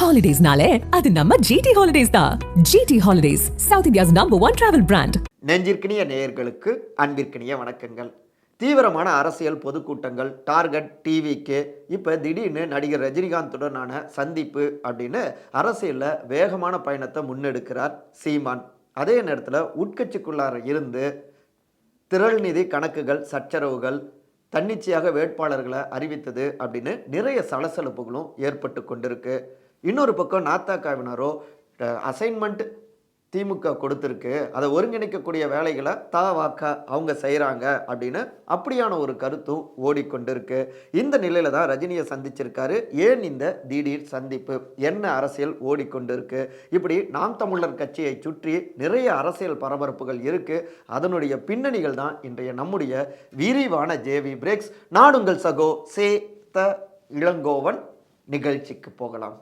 ஹாலிடேஸ்னாலே அது நம்ம ஜிடி ஹாலிடேஸ் தான். GT holidays, South India's #1 travel brand. நெஞ்சிற்கினிய நேயர்களுக்கு அன்பிற்கினிய வணக்கங்கள். தீவிரமான அரசியல் பொதுக்கூட்டங்கள், டார்கெட் டிவிக்கு இப்போ திடீர்னு நடிகர் ரஜினிகாந்துடனான சந்திப்பு அப்படின்னு அரசியலில் வேகமான பயணத்தை முன்னெடுக்கிறார் சீமான். அதே நேரத்தில் உட்கட்சிக்குள்ளார இருந்து திரள் நிதி கணக்குகள், சச்சரவுகள், தன்னிச்சையாக வேட்பாளர்களை அறிவித்தது அப்படின்னு நிறைய சலசலப்புகளும் ஏற்பட்டு கொண்டிருக்கு. இன்னொரு பக்கம் நாத்தாக்காவினரோ அசைன்மெண்ட் திமுக கொடுத்துருக்கு, அதை ஒருங்கிணைக்கக்கூடிய வேலைகளை தவாக்க அவங்க செய்கிறாங்க அப்படின்னு அப்படியான ஒரு கருத்தும் ஓடிக்கொண்டிருக்கு. இந்த நிலையில தான் ரஜினியை சந்திச்சிருக்காரு. ஏன் இந்த திடீர் சந்திப்பு, என்ன அரசியல் ஓடிக்கொண்டிருக்கு, இப்படி நாம் தமிழர் கட்சியை சுற்றி நிறைய அரசியல் பரபரப்புகள் இருக்கு. அதனுடைய பின்னணிகள் தான் இன்றைய நம்முடைய விரிவான ஜேவி பிரேக்ஸ். நாடுங்கள் சகோ சே த இளங்கோவன் நிகழ்ச்சிக்கு போகலாம்.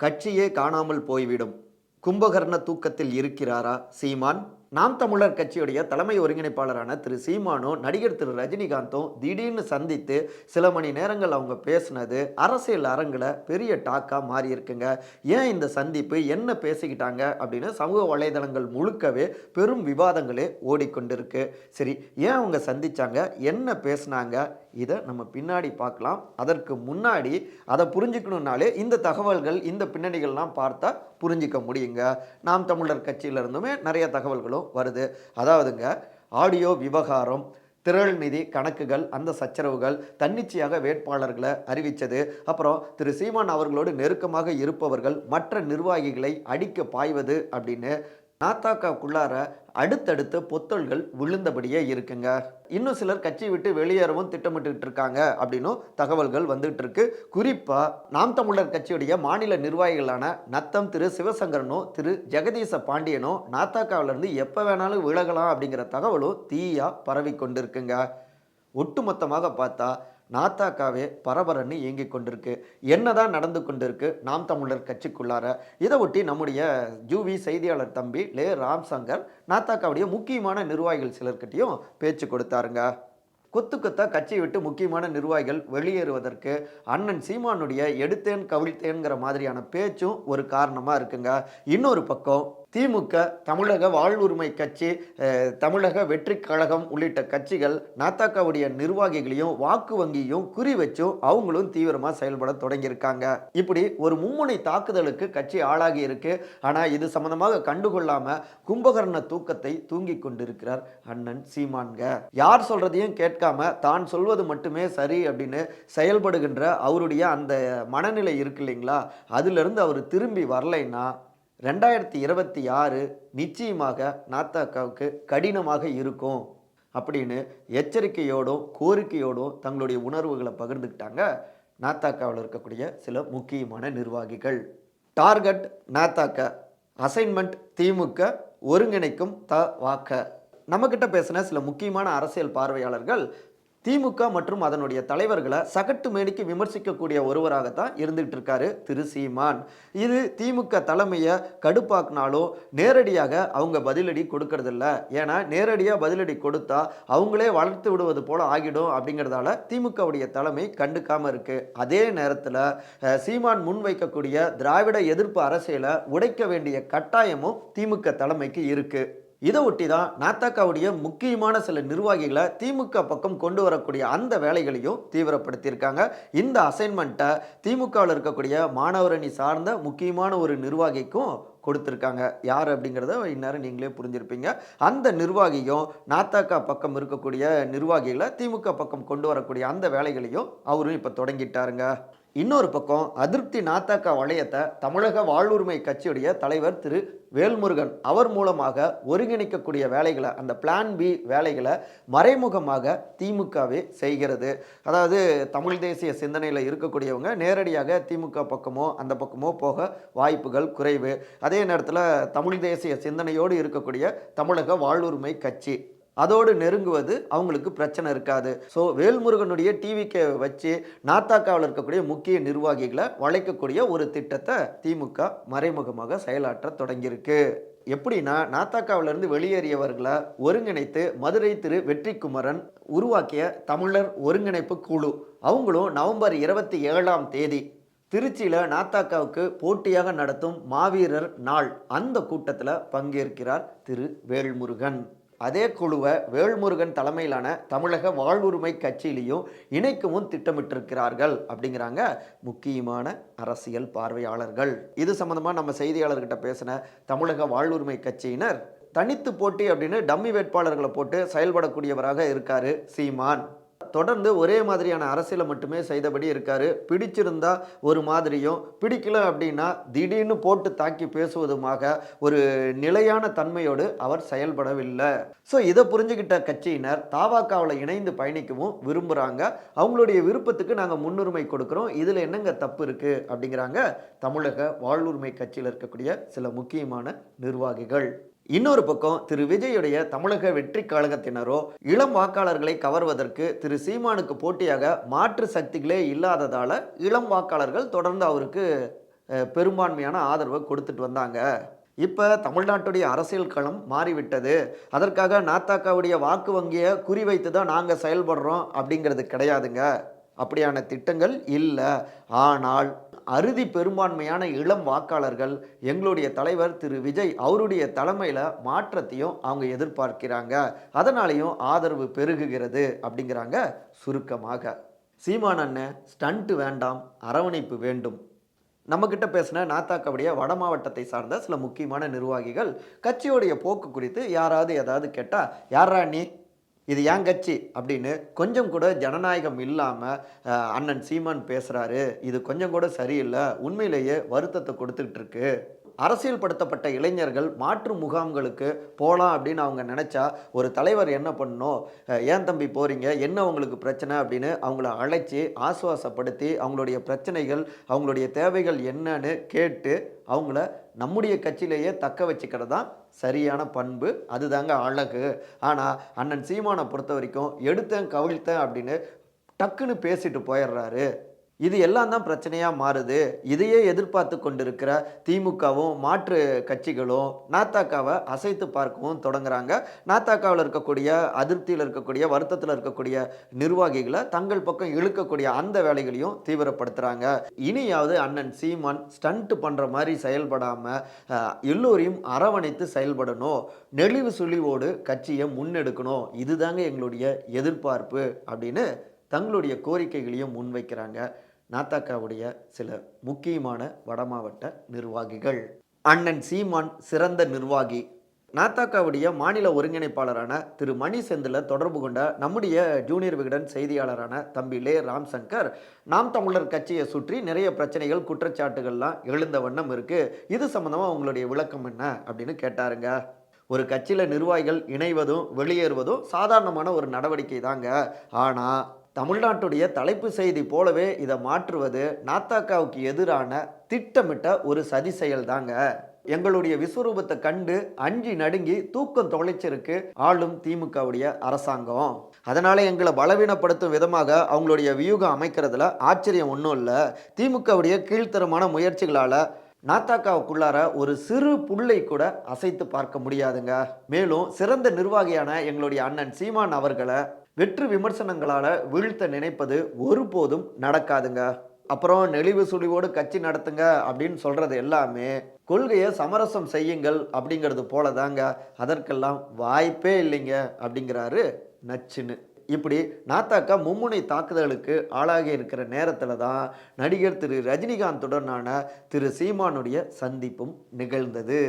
கட்சியே காணாமல் போய்விடும், கும்பகர்ண தூக்கத்தில் இருக்கிறாரா சீமான்? நாம் தமிழர் கட்சியுடைய தலைமை ஒருங்கிணைப்பாளரான திரு சீமானும் நடிகர் திரு ரஜினிகாந்தும் திடீர்னு சந்தித்து சில மணி நேரங்கள் அவங்க பேசினது அரசியல் அரங்கில் பெரிய டாக்காக மாறி இருக்குங்க. ஏன் இந்த சந்திப்பு, என்ன பேசிக்கிட்டாங்க அப்படின்னு சமூக வலைதளங்கள் முழுக்கவே பெரும் விவாதங்களே ஓடிக்கொண்டிருக்கு. சரி, ஏன் அவங்க சந்திச்சாங்க, என்ன பேசினாங்க, இதை நம்ம பின்னாடி பார்க்கலாம். அதற்கு முன்னாடி அதை புரிஞ்சுக்கணுன்னாலே இந்த தகவல்கள், இந்த பின்னணிகள்லாம் பார்த்தா புரிஞ்சிக்க முடியுங்க. நாம் தமிழர் கட்சியிலிருந்துமே நிறைய தகவல்களும் வருது. அதாவதுங்க, ஆடியோ விவகாரம், திரள் நிதி கணக்குகள், அந்த சச்சரவுகள், தன்னிச்சையாக வேட்பாளர்களை அறிவித்தது, அப்புறம் திரு சீமான் அவர்களோடு நெருக்கமாக இருப்பவர்கள் மற்ற நிர்வாகிகளை அடிக்க பாய்வது அப்படின்னு நாத்தாக்காக்குள்ளார அடுத்தடுத்த பொத்தல்கள் விழுந்தபடியே இருக்குங்க. இன்னும் சிலர் கட்சி விட்டு வெளியேறவும் திட்டமிட்டு இருக்காங்க அப்படின்னும் தகவல்கள் வந்துட்டு இருக்கு. குறிப்பா நாம் தமிழர் கட்சியுடைய மாநில நிர்வாகிகளான நத்தம் திரு சிவசங்கரனும் திரு ஜெகதீச பாண்டியனும் நாத்தாக்காவிலிருந்து எப்போ வேணாலும் விலகலாம் அப்படிங்கிற தகவலும் தீயா பரவி கொண்டிருக்குங்க. ஒட்டுமொத்தமாக பார்த்தா நாத்தாக்காவே பரபரன்னு இயங்கிக் கொண்டிருக்கு. என்னதான் நடந்து கொண்டிருக்கு நாம் தமிழர் கட்சிக்குள்ளார? இதை ஒட்டி நம்முடைய ஜூவி செய்தியாளர் தம்பி லே ராம்சங்கர் நாத்தாக்காவுடைய முக்கியமான நிர்வாகிகள் சிலர்கிட்டையும் பேச்சு கொடுத்தாருங்க. கொத்து கொத்தா கட்சியை விட்டு முக்கியமான நிர்வாகிகள் வெளியேறுவதற்கு அண்ணன் சீமானுடைய எடுத்தேன் கவிழ்த்தேன்கிற மாதிரியான பேச்சும் ஒரு காரணமாக இருக்குங்க. இன்னொரு பக்கம் திமுக, தமிழக வாழ்வுரிமை கட்சி, தமிழக வெற்றி கழகம் உள்ளிட்ட கட்சிகள் நாத்தாக்காவுடைய நிர்வாகிகளையும் வாக்கு வங்கியும் குறி வச்சும் அவங்களும் தீவிரமாக செயல்பட தொடங்கியிருக்காங்க. இப்படி ஒரு மும்முனை தாக்குதலுக்கு கட்சி ஆளாகி இருக்கு. ஆனால் இது சம்பந்தமாக கண்டுகொள்ளாம கும்பகர்ண தூக்கத்தை தூங்கி கொண்டிருக்கிறார் அண்ணன் சீமான்க. யார் சொல்றதையும் கேட்காம தான் சொல்வது மட்டுமே சரி அப்படின்னு செயல்படுகின்ற அவருடைய அந்த மனநிலை இருக்கு இல்லைங்களா, அதுல இருந்து அவர் திரும்பி வரலைன்னா 2026 நிச்சயமாக நாத்தாக்காவுக்கு கடினமாக இருக்கும் அப்படின்னு எச்சரிக்கையோடும் கோரிக்கையோடும் தங்களுடைய உணர்வுகளை பகிர்ந்துக்கிட்டாங்க நாத்தாக்காவில் இருக்கக்கூடிய சில முக்கியமான நிர்வாகிகள். டார்கெட் நாத்தாக்கா, அசைன்மெண்ட் திமுக, ஒருங்கிணைக்கும் தவாக்க. நம்மக்கிட்ட பேசின சில முக்கியமான அரசியல் பார்வையாளர்கள் திமுக மற்றும் அதனுடைய தலைவர்களை சகட்டு மேனிக்கு விமர்சிக்கக்கூடிய ஒருவராகத்தான் இருந்துகிட்டு இருக்காரு திரு சீமான். இது திமுக தலைமையை கடுப்பாக்குனாலும் நேரடியாக அவங்க பதிலடி கொடுக்கறதில்ல. ஏன்னா நேரடியாக பதிலடி கொடுத்தா அவங்களே வளர்த்து விடுவது போல ஆகிடும் அப்படிங்கிறதால திமுகவுடைய தலைமை கண்டுக்காம இருக்கு. அதே நேரத்தில் சீமான் முன்வைக்கக்கூடிய திராவிட எதிர்ப்பு அரசியலை உடைக்க வேண்டிய கட்டாயமும் திமுக தலைமைக்கு இருக்கு. இதை ஒட்டி தான் நாத்தாக்காவுடைய முக்கியமான சில நிர்வாகிகளை திமுக பக்கம் கொண்டு வரக்கூடிய அந்த வேலைகளையும் தீவிரப்படுத்தியிருக்காங்க. இந்த அசைன்மெண்ட்டை திமுகவில் இருக்கக்கூடிய மாணவரணி சார்ந்த முக்கியமான ஒரு நிர்வாகிக்கும் கொடுத்துருக்காங்க. யார் அப்படிங்கிறத இந்நேரம் நீங்களே புரிஞ்சிருப்பீங்க. அந்த நிர்வாகியும் நாத்தாக்கா பக்கம் இருக்கக்கூடிய நிர்வாகிகளை திமுக பக்கம் கொண்டு வரக்கூடிய அந்த வேலைகளையும் அவரும் இப்போ தொடங்கிட்டாருங்க. இன்னொரு பக்கம் அதிருப்தி நாத்தாக்கா வளையத்தை தமிழக வாழ்வுரிமை கட்சியுடைய தலைவர் திரு வேல்முருகன் அவர் மூலமாக ஒருங்கிணைக்கக்கூடிய வேலைகளை, அந்த பிளான் பி வேலைகளை மறைமுகமாக திமுகவே செய்கிறது. அதாவது தமிழ் தேசிய சிந்தனையில் இருக்கக்கூடியவங்க நேரடியாக திமுக பக்கமோ அந்த பக்கமோ போக வாய்ப்புகள் குறைவு. அதே நேரத்தில் தமிழ் தேசிய சிந்தனையோடு இருக்கக்கூடிய தமிழக வாழ்வுரிமை கட்சி அதோடு நெருங்குவது அவங்களுக்கு பிரச்சனை இருக்காது. ஸோ வேல்முருகனுடைய டிவிக்கு வச்சு நாத்தாக்காவில் இருக்கக்கூடிய முக்கிய நிர்வாகிகளை வளைக்கக்கூடிய ஒரு திட்டத்தை திமுக மறைமுகமாக செயலாற்ற தொடங்கியிருக்கு. எப்படின்னா நாத்தாக்காவிலிருந்து வெளியேறியவர்களை ஒருங்கிணைத்து மதுரை திரு வெற்றிக்குமரன் உருவாக்கிய தமிழர் ஒருங்கிணைப்பு குழு அவங்களும் நவம்பர் 27ஆம் தேதி திருச்சியில் நாத்தாக்காவுக்கு போட்டியாக நடத்தும் மாவீரர் நாள் அந்த கூட்டத்தில் பங்கேற்கிறார் திரு வேல்முருகன். அதே குழுவை வேல்முருகன் தலைமையிலான தமிழக வாழ்வுரிமை கட்சியிலையும் இணைக்கவும் திட்டமிட்டிருக்கிறார்கள் அப்படிங்கிறாங்க முக்கியமான அரசியல் பார்வையாளர்கள். இது சம்பந்தமாக நம்ம செய்தியாளர்கிட்ட பேசின தமிழக வாழ்வுரிமை கட்சியினர், தனித்து போட்டி அப்படின்னு டம்மி வேட்பாளர்களை போட்டு செயல்படக்கூடியவராக இருக்காரு சீமான். தொடர்ந்து ஒரே மாதிரியான அரசியலை மட்டுமே செய்தபடி இருக்காரு. பிடிச்சிருந்தா ஒரு மாதிரியும், பிடிக்கல அப்படின்னா திடீர்னு போட்டு தாக்கி பேசுவதுமாக ஒரு நிலையான தன்மையோடு அவர் செயல்படவில்லை. ஸோ இதை புரிஞ்சுக்கிட்ட கட்சியினர் தாவாக்காவில் இணைந்து பயணிக்கவும் விரும்புகிறாங்க. அவங்களுடைய விருப்பத்துக்கு நாங்கள் முன்னுரிமை கொடுக்குறோம், இதில் என்னங்க தப்பு இருக்குது அப்படிங்கிறாங்க தமிழக வாழ்வுரிமை கட்சியில் இருக்கக்கூடிய சில முக்கியமான நிர்வாகிகள். இன்னொரு பக்கம் திரு விஜயுடைய தமிழக வெற்றி கழகத்தினரோ இளம் வாக்காளர்களை கவர்வதற்கு திரு சீமானுக்கு போட்டியாக மாற்று சக்திகளே இல்லாததால் இளம் வாக்காளர்கள் தொடர்ந்து அவருக்கு பெரும்பான்மையான ஆதரவை கொடுத்துட்டு வந்தாங்க. இப்போ தமிழ்நாட்டுடைய அரசியல் களம் மாறிவிட்டது, அதற்காக நாத்தாக்காவுடைய வாக்கு வங்கியை குறிவைத்து தான் நாங்கள் செயல்படுறோம் அப்படிங்கிறது கிடையாதுங்க. அப்படியான திட்டங்கள் இல்லை. ஆனால் அறுதி பெரும்பான்மையான இளம் வாக்காளர்கள் எங்களுடைய தலைவர் திரு விஜய் அவருடைய தலைமையில் மாற்றத்தையும் அவங்க எதிர்பார்க்கிறாங்க, அதனாலையும் ஆதரவு பெருகுகிறது அப்படிங்கிறாங்க. சுருக்கமாக சீமான் அண்ணன் ஸ்டண்ட் வேண்டாம், அரவணைப்பு வேண்டும். நம்மக்கிட்ட பேசின நாத்தாக்காவுடைய வட மாவட்டத்தை சார்ந்த சில முக்கியமான நிர்வாகிகள் கட்சியோடைய போக்கு குறித்து யாராவது ஏதாவது கேட்டால், யாரா நீ, இது ஏன் கட்சி அப்படின்னு கொஞ்சம் கூட ஜனநாயகம் இல்லாமல் அண்ணன் சீமான் பேசுகிறாரு, இது கொஞ்சம் கூட சரியில்லை, உண்மையிலேயே வருத்தத்தை கொடுத்துக்கிட்டு இருக்கு. அரசியல் படுத்தப்பட்ட இளைஞர்கள் மாற்று முகாம்களுக்கு போகலாம் அப்படின்னு அவங்க நினச்சா ஒரு தலைவர் என்ன பண்ணணும், ஏன் தம்பி போகிறீங்க, என்ன உங்களுக்கு பிரச்சனை அப்படின்னு அவங்கள அழைச்சி ஆசுவாசப்படுத்தி அவங்களுடைய பிரச்சனைகள் அவங்களுடைய தேவைகள் என்னன்னு கேட்டு அவங்கள நம்முடைய கட்சியிலேயே தக்க வச்சுக்கிறது தான் சரியான பண்பு, அதுதாங்க அழகு. ஆனால் அண்ணன் சீமானை பொறுத்த வரைக்கும் எடுத்தேன் கவிழ்த்தேன் அப்படின்னு டக்குன்னு பேசிட்டு போயிடுறாரு. இது எல்லாம் தான் பிரச்சனையாக மாறுது. இதையே எதிர்பார்த்து கொண்டிருக்கிற திமுகவும் மாற்று கட்சிகளும் நாத்தாக்காவை அசைத்து பார்க்கவும் தொடங்குறாங்க. நாத்தாக்காவில் இருக்கக்கூடிய அதிருப்தியில் இருக்கக்கூடிய வருத்தத்தில் இருக்கக்கூடிய நிர்வாகிகளை தங்கள் பக்கம் இழுக்கக்கூடிய அந்த வேலைகளையும் தீவிரப்படுத்துகிறாங்க. இனியாவது அண்ணன் சீமான் ஸ்டண்ட் பண்ணுற மாதிரி செயல்படாமல் எல்லோரையும் அரவணைத்து செயல்படணும், நெளிவு சுழிவோடு கட்சியை முன்னெடுக்கணும், இதுதாங்க எங்களுடைய எதிர்பார்ப்பு அப்படின்னு தங்களுடைய கோரிக்கைகளையும் முன்வைக்கிறாங்க நாத்தாக்காவுடைய சில முக்கியமான வடமாவட்ட நிர்வாகிகள். அண்ணன் சீமான் சிறந்த நிர்வாகி. நாத்தாக்காவுடைய மாநில ஒருங்கிணைப்பாளரான திரு மணி செந்தில தொடர்பு கொண்ட நம்முடைய ஜூனியர் விகடன் செய்தியாளரான தம்பி லே ராம்சங்கர், நாம் தமிழர் கட்சியை சுற்றி நிறைய பிரச்சனைகள் குற்றச்சாட்டுகள்லாம் எழுந்த வண்ணம் இருக்குது, இது சம்மந்தமாக உங்களுடைய விளக்கம் என்ன அப்படின்னு கேட்டாருங்க. ஒரு கட்சியில் நிர்வாகிகள் இணைவதும் வெளியேறுவதும் சாதாரணமான ஒரு நடவடிக்கை தாங்க. ஆனால் தமிழ்நாட்டுடைய தலைப்பு செய்தி போலவே இதை மாற்றுவது நாத்தாக்காவுக்கு எதிரான திட்டமிட்ட ஒரு சதி செயல் தாங்க. எங்களுடைய விஸ்வரூபத்தை கண்டு அஞ்சி நடுங்கி தூக்கம் தொலைச்சிருக்கு ஆளும் திமுகவுடைய அரசாங்கம். அதனால எங்களை பலவீனப்படுத்தும் விதமாக அவங்களுடைய வியூகம் அமைக்கிறதுல ஆச்சரியம் ஒன்றும் இல்லை. திமுகவுடைய கீழ்த்தரமான முயற்சிகளால் நாத்தாக்காவுக்குள்ளார ஒரு சிறு புள்ளை கூட அசைத்து பார்க்க முடியாதுங்க. மேலும் சிறந்த நிர்வாகியான எங்களுடைய அண்ணன் சீமான் அவர்களை வெற்று விமர்சனங்களால் வீழ்த்த நினைப்பது ஒருபோதும் நடக்காதுங்க. அப்புறம் நெளிவு சுழிவோடு கட்சி நடத்துங்க அப்படின்னு சொல்கிறது எல்லாமே கொள்கையை சமரசம் செய்யுங்கள் அப்படிங்கிறது போல தாங்க, அதற்கெல்லாம் வாய்ப்பே இல்லைங்க அப்படிங்கிறாரு நச்சுன்னு. இப்படி நாத்தாக்கா மும்முனை தாக்குதலுக்கு ஆளாகி இருக்கிற நேரத்தில் தான் நடிகர் திரு ரஜினிகாந்துடனான திரு சீமானுடைய சந்திப்பும் நிகழ்ந்தது.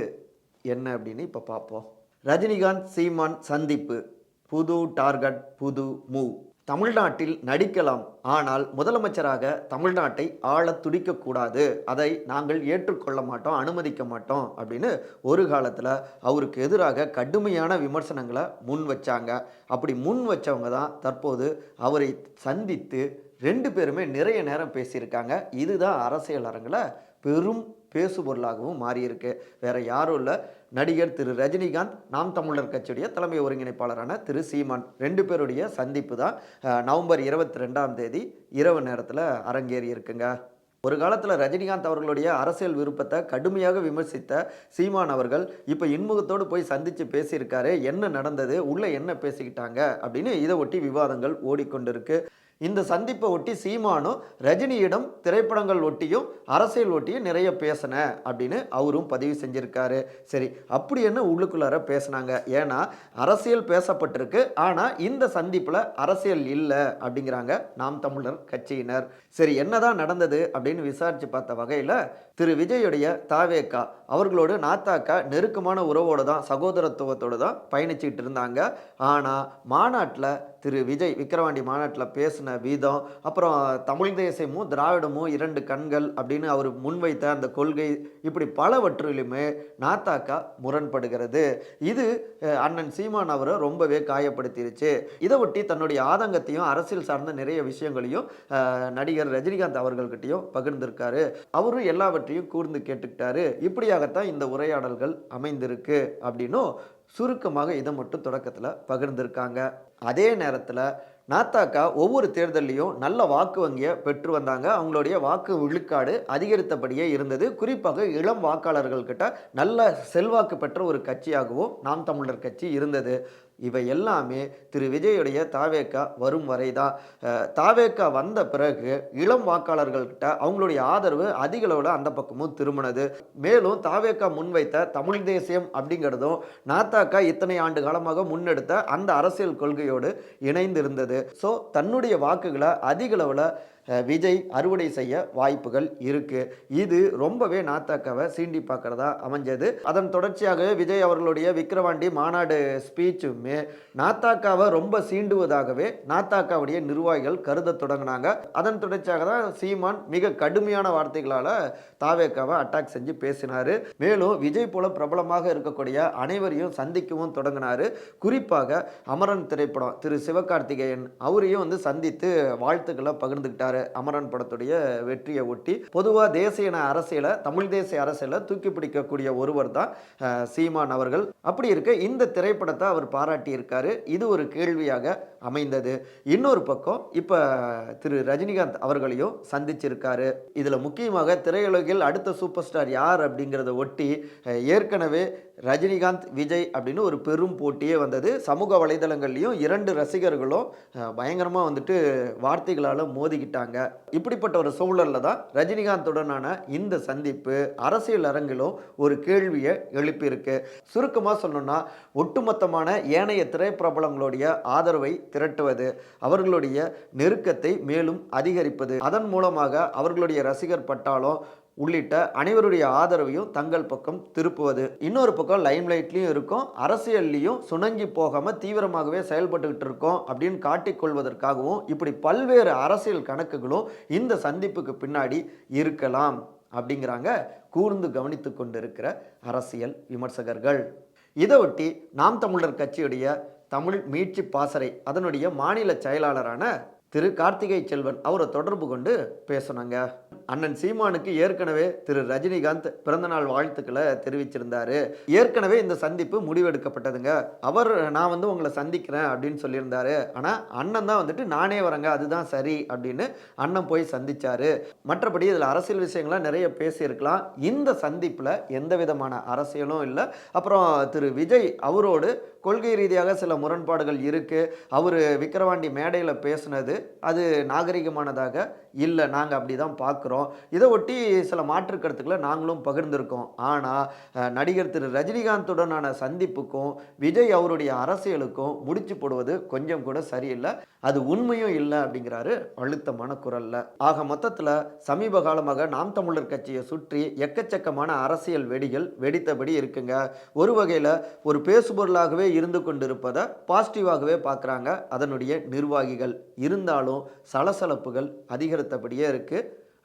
என்ன அப்படின்னு இப்போ பார்ப்போம். ரஜினிகாந்த் சீமான் சந்திப்பு, புது டார்கெட் புது மூவ். தமிழ்நாட்டில் நடிக்கலாம், ஆனால் முதலமைச்சராக தமிழ்நாட்டை ஆள துடிக்கக்கூடாது, அதை நாங்கள் ஏற்றுக்கொள்ள மாட்டோம், அனுமதிக்க மாட்டோம் அப்படின்னு ஒரு காலத்தில் அவருக்கு எதிராக கடுமையான விமர்சனங்களை முன் வச்சாங்க. அப்படி முன் வச்சவங்க தான் தற்போது அவரை சந்தித்து ரெண்டு பேருமே நிறைய நேரம் பேசியிருக்காங்க. இதுதான் அரசியல் அரங்கில் பெரும் பேசுபொருளாகவும் மாறியிருக்கு. வேற யாரும் இல்லை, நடிகர் திரு ரஜினிகாந்த், நாம் தமிழர் கட்சியுடைய தலைமை ஒருங்கிணைப்பாளரான திரு சீமான் ரெண்டு பேருடைய சந்திப்பு தான் நவம்பர் 22ஆம் தேதி இரவு நேரத்தில் அரங்கேறி இருக்குங்க. ஒரு காலத்தில் ரஜினிகாந்த் அவர்களுடைய அரசியல் விருப்பத்தை கடுமையாக விமர்சித்த சீமான் அவர்கள் இப்போ இன்முகத்தோடு போய் சந்தித்து பேசியிருக்காரு. என்ன நடந்தது, உள்ளே என்ன பேசிக்கிட்டாங்க அப்படின்னு இதை ஒட்டி விவாதங்கள் ஓடிக்கொண்டிருக்கு. இந்த சந்திப்பை ஒட்டி சீமானும் ரஜினியிடம் திரைப்படங்கள் ஒட்டியும் அரசியல் ஒட்டியும் நிறைய பேசின அப்படின்னு அவரும் பதிவு செஞ்சிருக்காரு. சரி, அப்படி என்ன உள்ளுக்குள்ளார பேசினாங்க? ஏன்னா அரசியல் பேசப்பட்டிருக்கு, ஆனால் இந்த சந்திப்பில் அரசியல் இல்லை அப்படிங்கிறாங்க நாம் தமிழர் கட்சியினர். சரி, என்னதான் நடந்தது அப்படின்னு விசாரித்து பார்த்த வகையில் திரு விஜயுடைய தாவேகா அவர்களோடு நாத்தாக்கா நெருக்கமான உறவோடு தான், சகோதரத்துவத்தோடு தான் பயணிச்சுட்டு இருந்தாங்க. ஆனால் மாநாட்டில் திரு விஜய் விக்கிரவாண்டி மாநாட்டில் பேசின வீதம், அப்புறம் தமிழ் தேசியமும் திராவிடமும் இரண்டு கண்கள் அப்படின்னு அவர் முன்வைத்த அந்த கொள்கை, இப்படி பலவற்றிலுமே நாத்தாக்கா முரண்படுகிறது. இது அண்ணன் சீமான் அவரை ரொம்பவே காயப்படுத்திருச்சு. இதை ஒட்டி தன்னுடைய ஆதங்கத்தையும் அரசியல் சார்ந்த நிறைய விஷயங்களையும் நடிகர் ரஜினிகாந்த் அவர்கள்கிட்டையும் பகிர்ந்திருக்காரு. அவரும் எல்லாவற்றையும் கூர்ந்து கேட்டுக்கிட்டாரு. இப்படியாகத்தான் இந்த உரையாடல்கள் அமைந்திருக்கு அப்படின்னும் சுருக்கமாக இதை மட்டும் தொடக்கத்தில் பகிர்ந்திருக்காங்க. அதே நேரத்தில் நாத்தாக்கா ஒவ்வொரு தேர்தலையும் நல்ல வாக்கு வங்கியை பெற்று வந்தாங்க. அவங்களுடைய வாக்கு விழுக்காடு அதிகரித்தபடியே இருந்தது. குறிப்பாக இளம் வாக்காளர்கள்கிட்ட நல்ல செல்வாக்கு பெற்ற ஒரு கட்சியாகவும் நாம் தமிழர் கட்சி இருந்தது. இவை எல்லாமே திரு விஜயுடைய தாவேக்கா வரும் வரை தான். தாவேக்கா வந்த பிறகு இளம் வாக்காளர்கள்கிட்ட அவங்களுடைய ஆதரவு அதிக அளவில் அந்த பக்கமும் திரும்பினது. மேலும் தாவேக்கா முன்வைத்த தமிழ் தேசியம் அப்படிங்கிறதும் நாத்தாக்கா இத்தனை ஆண்டு காலமாக முன்னெடுத்த அந்த அரசியல் கொள்கையோடு இணைந்து இருந்தது. ஸோ தன்னுடைய வாக்குகளை அதிக அளவில் விஜய் அறுவடை செய்ய வாய்ப்புகள் இருக்கு. இது ரொம்பவே நாத்தாக்காவை சீண்டி பார்க்கறதா அமைஞ்சது. அதன் தொடர்ச்சியாக விஜய் அவர்களுடைய விக்கிரவாண்டி மாநாடு ஸ்பீச்சுமே நாத்தாக்காவை ரொம்ப சீண்டுவதாகவே நாத்தாக்காவுடைய நிர்வாகிகள் கருத தொடங்கினாங்க. அதன் தொடர்ச்சியாக தான் சீமான் மிக கடுமையான வார்த்தைகளால் தாவேக்காவை அட்டாக் செஞ்சு பேசினார். மேலும் விஜய் போல பிரபலமாக இருக்கக்கூடிய அனைவரையும் சந்திக்கவும் தொடங்கினார். குறிப்பாக அமரன் திரைப்படம் திரு சிவகார்த்திகேயன் அவரையும் சந்தித்து வாழ்த்துக்களை பகிர்ந்துக்கிட்டார். அமரன் படத்துடைய வெற்றியை ஒட்டி பொதுவாக தேசிய அரசியலை, தமிழ் தேசிய அரசியலை தூக்கி பிடிக்கக்கூடிய ஒருவர் தான் சீமான் அவர்கள். அப்படி இருக்க இந்த திரைப்படத்தை அவர் பாராட்டி இருக்காரு. இது ஒரு கேள்வியாக அமைந்தது. இன்னொரு பக்கம் இப்ப திரு ரஜினிகாந்த் அவர்களையும் சந்திச்சிருக்காரு. இதுல முக்கியமாக திரையுலகில் அடுத்த சூப்பர் ஸ்டார் யார் அப்படிங்கிறத ஒட்டி ஏற்கனவே ரஜினிகாந்த் விஜய் அப்படின்னு ஒரு பெரும் போட்டியே வந்தது. சமூக வலைதளங்கள்லையும் இரண்டு ரசிகர்களும் பயங்கரமாக வார்த்தைகளால் மோதிக்கிட்டாங்க. இப்படிப்பட்ட ஒரு சூழலில் தான் ரஜினிகாந்துடனான இந்த சந்திப்பு அரசியல் அரங்கிலும் ஒரு கேள்வியை எழுப்பியிருக்கு. சுருக்கமாக சொல்லணும்னா ஒட்டுமொத்தமான ஏனைய திரைப்பிரபலங்களுடைய ஆதரவை திரட்டுவது, அவர்களுடைய நெருக்கத்தை மேலும் அதிகரிப்பது, அதன் மூலமாக அவர்களுடைய ரசிகர் பட்டாளம் உள்ளிட்ட அனைவருடைய ஆதரவையும் தங்கள் பக்கம் திருப்புவது. இன்னொரு பக்கம் லைம்லைட்லையும் இருக்கும், அரசியல்லையும் சுணங்கி போகாமல் தீவிரமாகவே செயல்பட்டுக்கிட்டு இருக்கோம் அப்படின்னு காட்டிக்கொள்வதற்காகவும் இப்படி பல்வேறு அரசியல் கணக்குகளும் இந்த சந்திப்புக்கு பின்னாடி இருக்கலாம் அப்படிங்கிறாங்க கூர்ந்து கவனித்து கொண்டிருக்கிற அரசியல் விமர்சகர்கள். இதை ஒட்டி நாம் தமிழர் கட்சியுடைய தமிழ் மீட்சி பாசறை அதனுடைய மாநில செயலாளரான திரு கார்த்திகை செல்வன் அவரை தொடர்பு கொண்டு பேசணுங்க. அண்ணன் சீமானுக்கு ஏற்கனவே திரு ரஜினிகாந்த் பிறந்தநாள் வாழ்த்துக்களை தெரிவிச்சிருந்தாரு. ஏற்கனவே இந்த சந்திப்பு முடிவெடுக்கப்பட்டதுங்க. அவர் நான் உங்களை சந்திக்கிறேன் அப்படின்னு சொல்லியிருந்தாரு. ஆனால் அண்ணன் தான் நானே வரேங்க, அதுதான் சரி அப்படின்னு அண்ணன் போய் சந்திச்சாரு. மற்றபடி இதில் அரசியல் விஷயங்கள்லாம் நிறைய பேசியிருக்கலாம். இந்த சந்திப்பில் எந்த விதமான அரசியலும் இல்லை. அப்புறம் திரு விஜய் அவரோடு கொள்கை ரீதியாக சில முரண்பாடுகள் இருக்கு. அவர் விக்கிரவாண்டி மேடையில் பேசுனது அது நாகரிகமானதாக இல்லை, நாங்கள் அப்படி தான் பார்க்குறோம். இதை ஒட்டி சில மாற்று கருத்துக்களை நாங்களும் பகிர்ந்திருக்கோம். ஆனால் நடிகர் திரு ரஜினிகாந்துடனான சந்திப்புக்கும் விஜய் அவருடைய அரசியலுக்கும் முடிச்சு போடுவது கொஞ்சம் கூட சரியில்லை, அது உண்மையும் இல்லை அப்படிங்கிறாரு அழுத்தமான குரல்ல. ஆக மொத்தத்தில் சமீப காலமாக நாம் தமிழர் கட்சியை சுற்றி எக்கச்சக்கமான அரசியல் வெடிகள் வெடித்தபடி இருக்குங்க. ஒரு வகையில் ஒரு பேசுபொருளாகவே இருந்து கொண்டிருப்பதை பாசிட்டிவாகவே பார்க்குறாங்க அதனுடைய நிர்வாகிகள். இருந்தாலும் சலசலப்புகள் அதிகரித்தபடியே இருக்கு.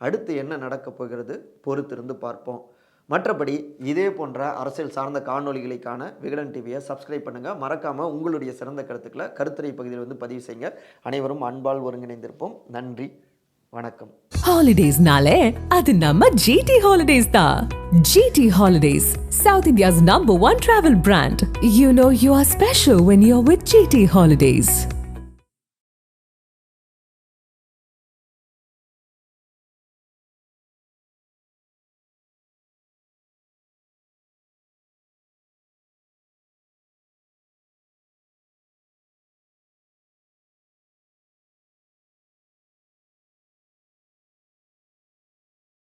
அடுத்து என்ன நடக்கப் போகிறது பொறுத்திருந்து பார்ப்போம். மற்றபடி இதே போன்ற அரசியல் சார்ந்த காணொளிகளுக்கான விகடன் டிவியை சப்ஸ்கிரைப் பண்ணுங்கள். மறக்காமல் உங்களுடைய சிறந்த கருத்துக்களை கருத்துரை பகுதியில் பதிவு செய்யுங்க. அனைவரும் அன்பால் ஒருங்கிணைந்திருப்போம். நன்றி, வணக்கம். ஹாலிடேஸ்னாலே அது நம்ம ஜிடி ஹாலிடேஸ் தான். GT Holidays, South India's #1 travel brand. You know you are special when you're with GT Holidays.